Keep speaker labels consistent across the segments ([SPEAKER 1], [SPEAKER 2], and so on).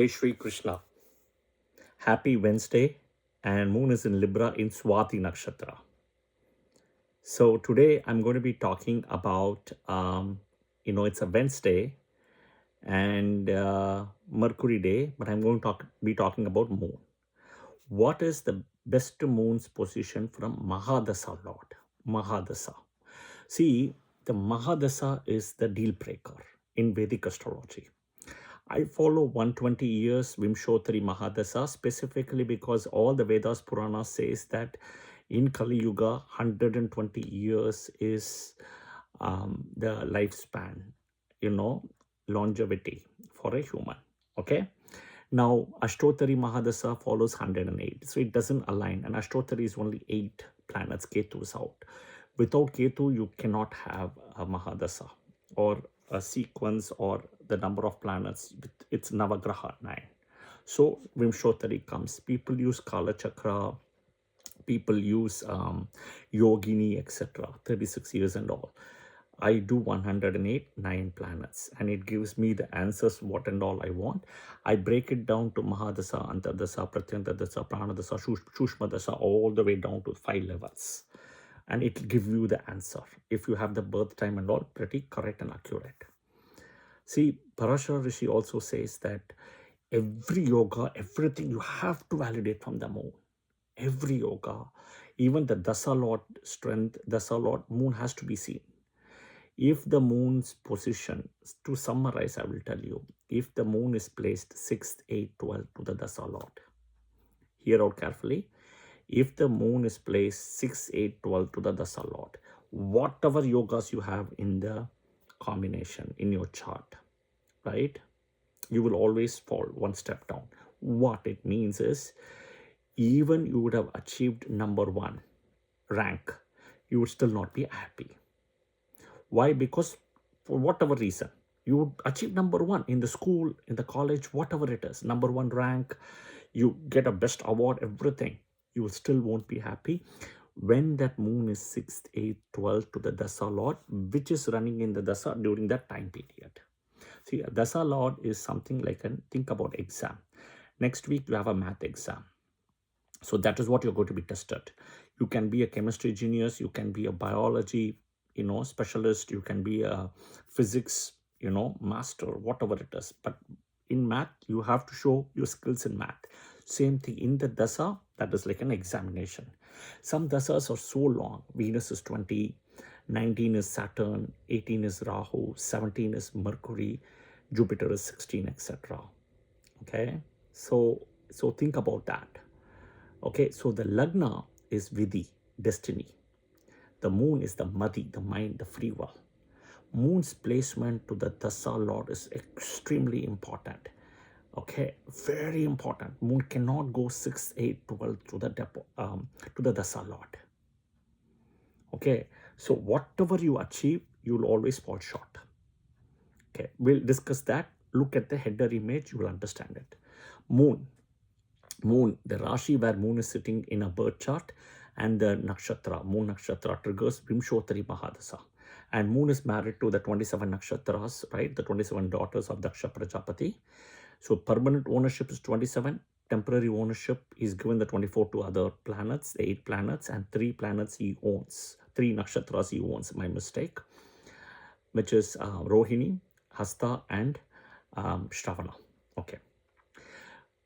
[SPEAKER 1] Hey Shri Krishna. Happy Wednesday, and moon is in Libra in Swati Nakshatra. So today I'm going to be talking about, it's a Wednesday and Mercury day, but I'm going to be talking about moon. What is the best moon's position from Mahadasha Lord? Mahadasha. See, the Mahadasha is the deal breaker in Vedic astrology. I follow 120 years Vimshottari Mahadasha specifically because all the Vedas Puranas says that in Kali Yuga 120 years is the lifespan, longevity for a human. Okay. Now Ashtotari Mahadasha follows 108, so it doesn't align, and Ashtotari is only 8 planets. Ketu is out. Without Ketu, you cannot have a Mahadasha or a sequence or the number of planets. It's Navagraha 9. So Vimshottari comes. People use Kala Chakra, people use Yogini, etc. 36 years and all. I do 108, 9 planets, and it gives me the answers, what and all I want. I break it down to Mahadasha, Antardasha, Pratyantardasha, Pranadasha, Shushmadasha, all the way down to 5 levels. And it will give you the answer. If you have the birth time and all, pretty correct and accurate. See, Parashara Rishi also says that every yoga, everything you have to validate from the moon. Every yoga, even the Dasa Lord strength, Dasa Lord moon has to be seen. If the moon's position, to summarize, I will tell you, if the moon is placed 6th, 8th, 12th to the Dasa Lord, hear out carefully. If the moon is placed 6th, 8th, 12th to the Dasa Lord, whatever yogas you have in the combination in your chart, right, you will always fall one step down. What it means is, even you would have achieved number 1 rank, you would still not be happy. Why? Because for whatever reason, you would achieve number 1 in the school, in the college, whatever it is, number 1 rank, you get a best award, everything, you still won't be happy when that moon is 6th, 8th, 12th to the Dasa Lord, which is running in the Dasa during that time period. See, a Dasa Lord is something like think about exam. Next week, you have a math exam. So that is what you're going to be tested. You can be a chemistry genius, you can be a biology, specialist, you can be a physics, master, whatever it is. But in math, you have to show your skills in math. Same thing in the Dasa, that is like an examination. Some Dasas are so long. Venus is 20, 19 is Saturn, 18 is Rahu, 17 is Mercury, Jupiter is 16, etc. Okay, so think about that. Okay, so the Lagna is Vidhi, destiny. The moon is the Madi, the mind, the free will. Moon's placement to the Dasa Lord is extremely important. Okay, very important. Moon cannot go 6, 8, 12 to the Dasa Lord. Okay, so whatever you achieve, you'll always fall short. Okay, we'll discuss that. Look at the header image, you will understand it. Moon, the Rashi where moon is sitting in a birth chart, and the nakshatra, moon nakshatra triggers Vimshottari Mahadasha. And moon is married to the 27 nakshatras, right? The 27 daughters of Daksha Prajapati. So permanent ownership is 27. Temporary ownership is given the 24 to other planets, the 8 planets, and 3 planets he owns. 3 nakshatras he owns, my mistake, which is Rohini, Hasta, and Shravana. Okay.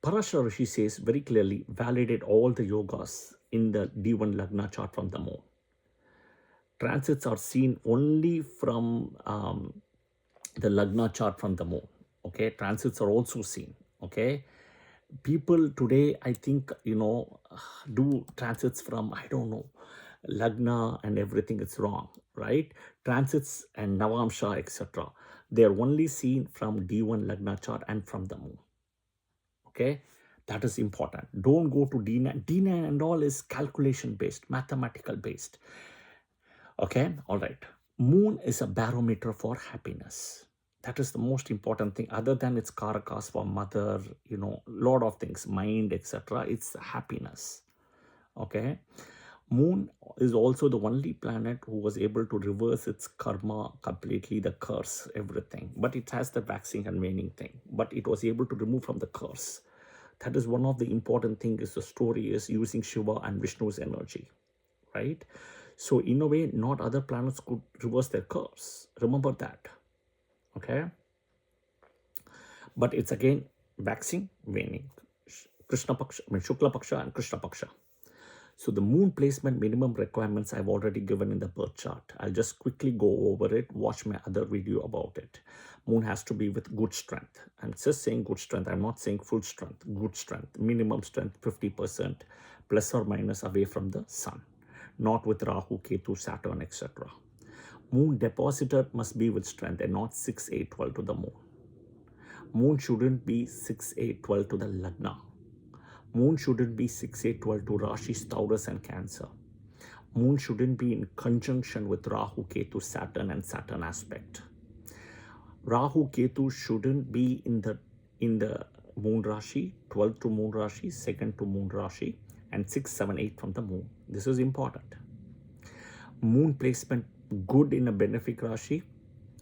[SPEAKER 1] Parashara Rishi says very clearly, validate all the yogas in the D1 Lagna chart from the moon. Transits are seen only from the Lagna chart from the moon. Okay, transits are also seen. Okay, people today, I think, do transits from, I don't know, Lagna and everything. It's wrong, right? Transits and Navamsha, etc. They are only seen from D1 Lagna chart and from the moon. Okay, that is important. Don't go to D9. D9 and all is calculation based, mathematical based. Okay, all right. Moon is a barometer for happiness. That is the most important thing. Other than its karakas for mother, lot of things, mind, etc. It's happiness. Okay. Moon is also the only planet who was able to reverse its karma completely, the curse, everything. But it has the waxing and waning thing. But it was able to remove from the curse. That is one of the important things is the story is using Shiva and Vishnu's energy, right? So in a way, not other planets could reverse their curse. Remember that, okay? But it's again waxing, waning. Krishna Paksha, I mean Shukla Paksha and Krishna Paksha. So the moon placement minimum requirements I've already given in the birth chart. I'll just quickly go over it. Watch my other video about it. Moon has to be with good strength. I'm just saying good strength. I'm not saying full strength. Good strength. Minimum strength 50% plus or minus away from the sun. Not with Rahu, Ketu, Saturn, etc. Moon depositor must be with strength and not 6, 8, 12 to the moon. Moon shouldn't be 6, 8, 12 to the Lagna. Moon shouldn't be 6, 8, 12 to Rashis, Taurus and Cancer. Moon shouldn't be in conjunction with Rahu, Ketu, Saturn and Saturn aspect. Rahu, Ketu shouldn't be in the Moon Rashi, 12 to Moon Rashi, 2nd to Moon Rashi and 6, 7, 8 from the Moon. This is important. Moon placement good in a benefic Rashi,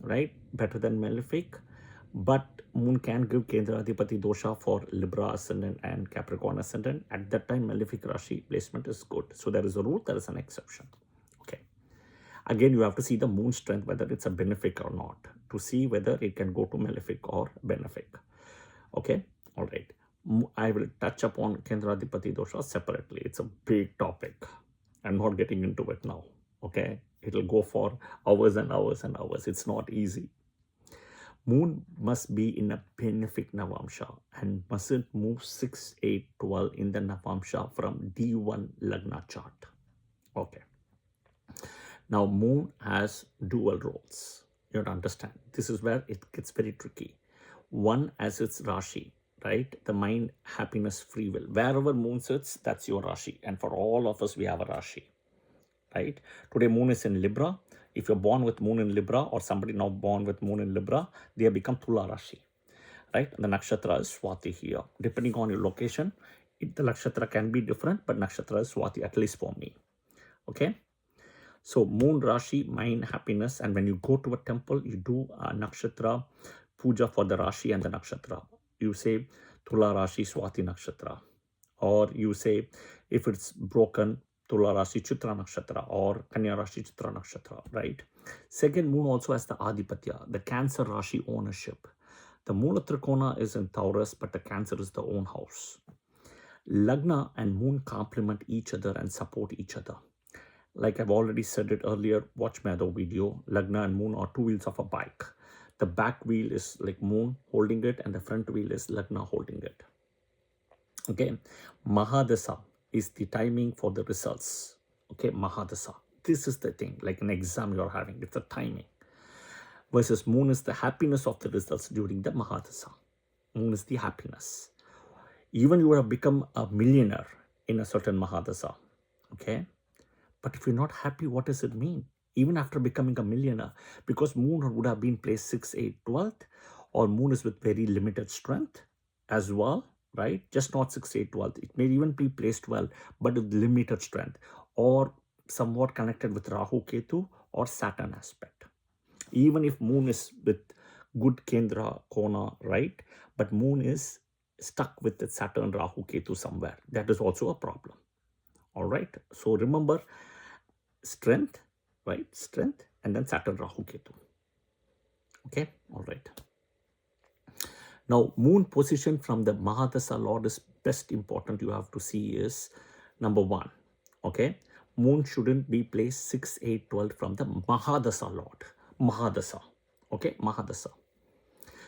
[SPEAKER 1] right? Better than malefic. But Moon can give Kendra Adhipati dosha for Libra ascendant and Capricorn ascendant. At that time, malefic Rashi placement is good. So there is a rule, there is an exception. Okay. Again, you have to see the moon strength, whether it's a benefic or not, to see whether it can go to malefic or benefic. Okay. All right. I will touch upon Kendra Adhipati dosha separately. It's a big topic. I'm not getting into it now. Okay. It'll go for hours and hours and hours. It's not easy. Moon must be in a benefic Navamsha and mustn't move 6, 8, 12 in the Navamsha from D1 Lagna chart. Okay. Now, Moon has dual roles. You have to understand. This is where it gets very tricky. One, as its Rashi, right? The mind, happiness, free will. Wherever Moon sits, that's your Rashi. And for all of us, we have a Rashi, right? Today, Moon is in Libra. If you're born with Moon in Libra or somebody now born with Moon in Libra, they have become Tula Rashi, right? The nakshatra is Swati here. Depending on your location, the nakshatra can be different, but nakshatra is Swati, at least for me, okay? So Moon Rashi, mind, happiness, and when you go to a temple, you do a nakshatra puja for the Rashi and the nakshatra. You say Tula Rashi Swati nakshatra, or you say if it's broken, Tula Rashi Chitra Nakshatra or Kanya Rashi Chitra Nakshatra, right? Second, Moon also has the Adipatya, the Cancer Rashi ownership. The Moola Trikona is in Taurus, but the Cancer is the own house. Lagna and Moon complement each other and support each other. Like I've already said it earlier, watch my other video. Lagna and Moon are two wheels of a bike. The back wheel is like Moon holding it and the front wheel is Lagna holding it. Okay, Mahadasha is the timing for the results. Okay, Mahadasha. This is the thing, like an exam you're having, it's a timing. Versus Moon is the happiness of the results during the Mahadasha. Moon is the happiness. Even you would have become a millionaire in a certain Mahadasha. Okay, but if you're not happy, what does it mean? Even after becoming a millionaire, because Moon would have been placed 6, 8, 12th, or Moon is with very limited strength as well. Right? Just not 6, 8, 12. It may even be placed well, but with limited strength or somewhat connected with Rahu, Ketu or Saturn aspect. Even if Moon is with good Kendra, Kona, right? But Moon is stuck with the Saturn, Rahu, Ketu somewhere. That is also a problem. All right. So remember strength, right? Strength and then Saturn, Rahu, Ketu. Okay. All right. Now, Moon position from the Mahadasha Lord is best important you have to see is number 1. Okay. Moon shouldn't be placed 6, 8, 12 from the Mahadasha Lord. Mahadasha. Okay. Mahadasha.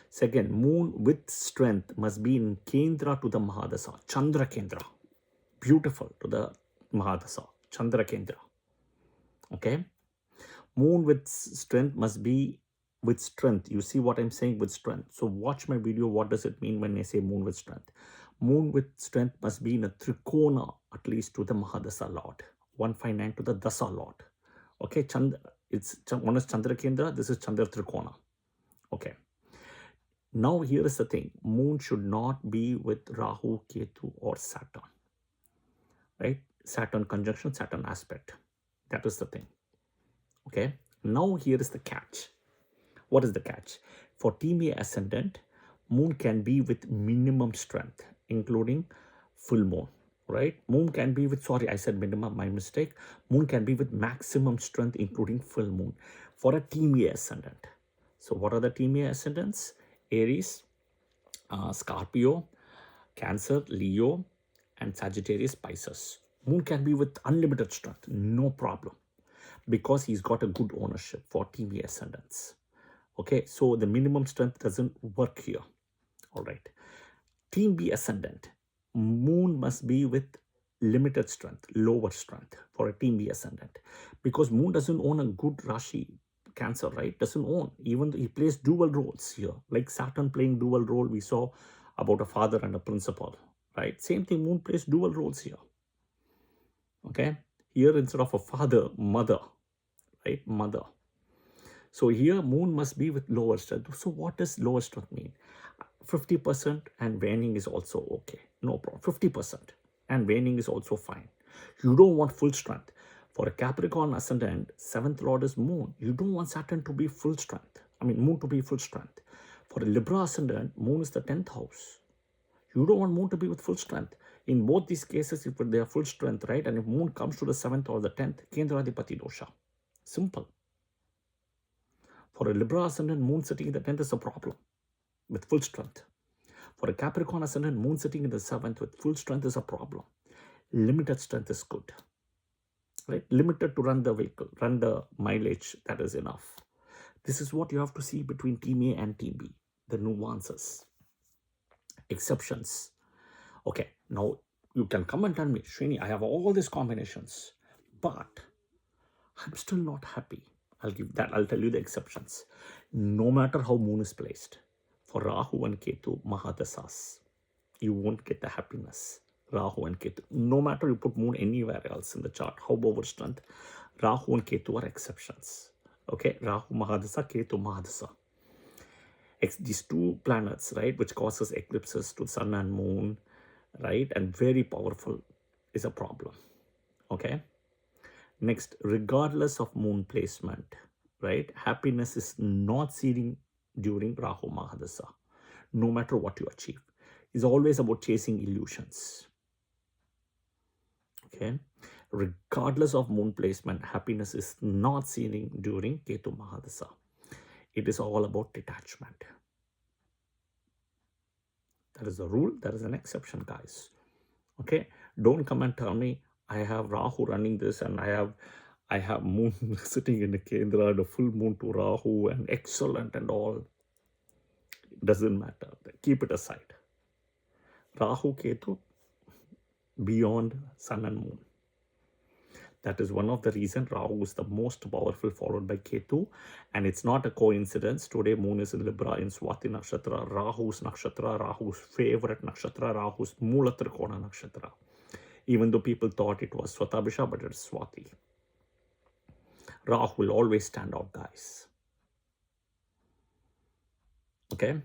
[SPEAKER 1] Second, Moon with strength must be in Kendra to the Mahadasha. Chandra Kendra. Beautiful to the Mahadasha. Chandra Kendra. Okay. Moon with strength must be with strength. You see what I'm saying with strength. So watch my video. What does it mean when I say Moon with strength? Moon with strength must be in a Trikona, at least to the Mahadasha Lord. 159 to the Dasa Lord. Okay, Chandra, it's one is Chandra Kendra, this is Chandra Trikona. Okay. Now here is the thing. Moon should not be with Rahu, Ketu or Saturn. Right? Saturn conjunction, Saturn aspect. That is the thing. Okay. Now here is the catch. What is the catch? For Team A ascendant, moon can be with minimum strength, including full moon, right? Moon can be with, sorry, I said minimum, my mistake. Moon can be with maximum strength, including full moon for a Team A ascendant. So what are the Team A ascendants? Aries, Scorpio, Cancer, Leo, and Sagittarius, Pisces. Moon can be with unlimited strength, no problem, because he's got a good ownership for Team A ascendants. Okay, so the minimum strength doesn't work here. All right. Team B ascendant, moon must be with limited strength, lower strength for a Team B ascendant, because moon doesn't own a good Rashi, Cancer, right? Doesn't own, even though he plays dual roles here, like Saturn playing dual role. We saw about a father and a principal, right? Same thing, moon plays dual roles here. Okay, here instead of a father, mother, right? Mother. So here moon must be with lower strength. So what does lower strength mean? 50% and waning is also okay. No problem. 50% and waning is also fine. You don't want full strength. For a Capricorn ascendant, 7th lord is moon. You don't want Saturn to be full strength. I mean, moon to be full strength. For a Libra ascendant, moon is the 10th house. You don't want moon to be with full strength. In both these cases, if they are full strength, right? And if moon comes to the 7th or the 10th, Kendradipati dosha. Simple. For a Libra ascendant, moon sitting in the 10th is a problem with full strength. For a Capricorn ascendant, moon sitting in the 7th with full strength is a problem. Limited strength is good. Right? Limited to run the vehicle, run the mileage, that is enough. This is what you have to see between Team A and Team B, the nuances, exceptions. Okay, now you can come and tell me, Srini, I have all these combinations, but I'm still not happy. I'll tell you the exceptions. No matter how moon is placed, for Rahu and Ketu, Mahadasas, you won't get the happiness. Rahu and Ketu. No matter you put moon anywhere else in the chart, how over strength, Rahu and Ketu are exceptions. Okay, Rahu Mahadasa, Ketu Mahadasa. These two planets, right, which causes eclipses to sun and moon, right, and very powerful, is a problem. Okay. Next, regardless of moon placement, right, happiness is not seen during Rahu Mahadasa, no matter what you achieve. It's always about chasing illusions. Okay, regardless of moon placement, happiness is not seen during Ketu Mahadasa. It is all about detachment. That is the rule. That is an exception, guys. Okay, don't come and tell me I have Rahu running this and I have moon sitting in the Kendra, the full moon to Rahu and excellent and all. It doesn't matter. Keep it aside. Rahu Ketu beyond sun and moon. That is one of the reasons Rahu is the most powerful, followed by Ketu. And it's not a coincidence. Today moon is in Libra in Swati Nakshatra, Rahu's Nakshatra, Rahu's favorite Nakshatra, Rahu's Mula Trikona Nakshatra. Even though people thought it was Swatabhisha, but it's Swati. Rahu will always stand out, guys. Okay.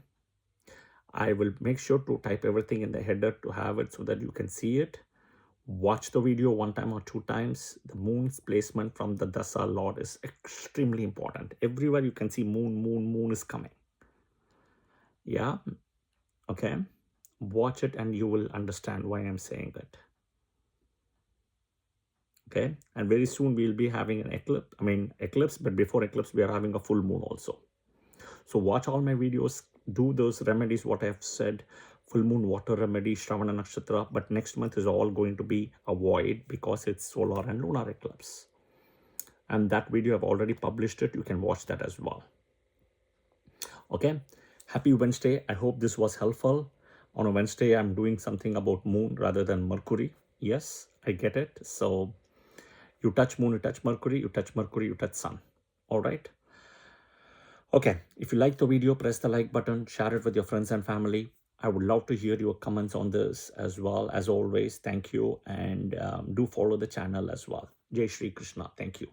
[SPEAKER 1] I will make sure to type everything in the header to have it so that you can see it. Watch the video 1 time or 2 times. The moon's placement from the Dasa Lord is extremely important. Everywhere you can see moon is coming. Yeah. Okay. Watch it and you will understand why I'm saying that. Okay. And very soon we'll be having an eclipse, but before eclipse, we are having a full moon also. So watch all my videos, do those remedies, what I've said, full moon water remedy, Shravana Nakshatra, but next month is all going to be a void because it's solar and lunar eclipse. And that video I've already published it. You can watch that as well. Okay. Happy Wednesday. I hope this was helpful. On a Wednesday, I'm doing something about moon rather than Mercury. Yes, I get it. So you touch moon, you touch Mercury, you touch Mercury, you touch sun. All right. Okay. If you like the video, press the like button, share it with your friends and family. I would love to hear your comments on this as well. As always, thank you. And do follow the channel as well. Jai Shri Krishna. Thank you.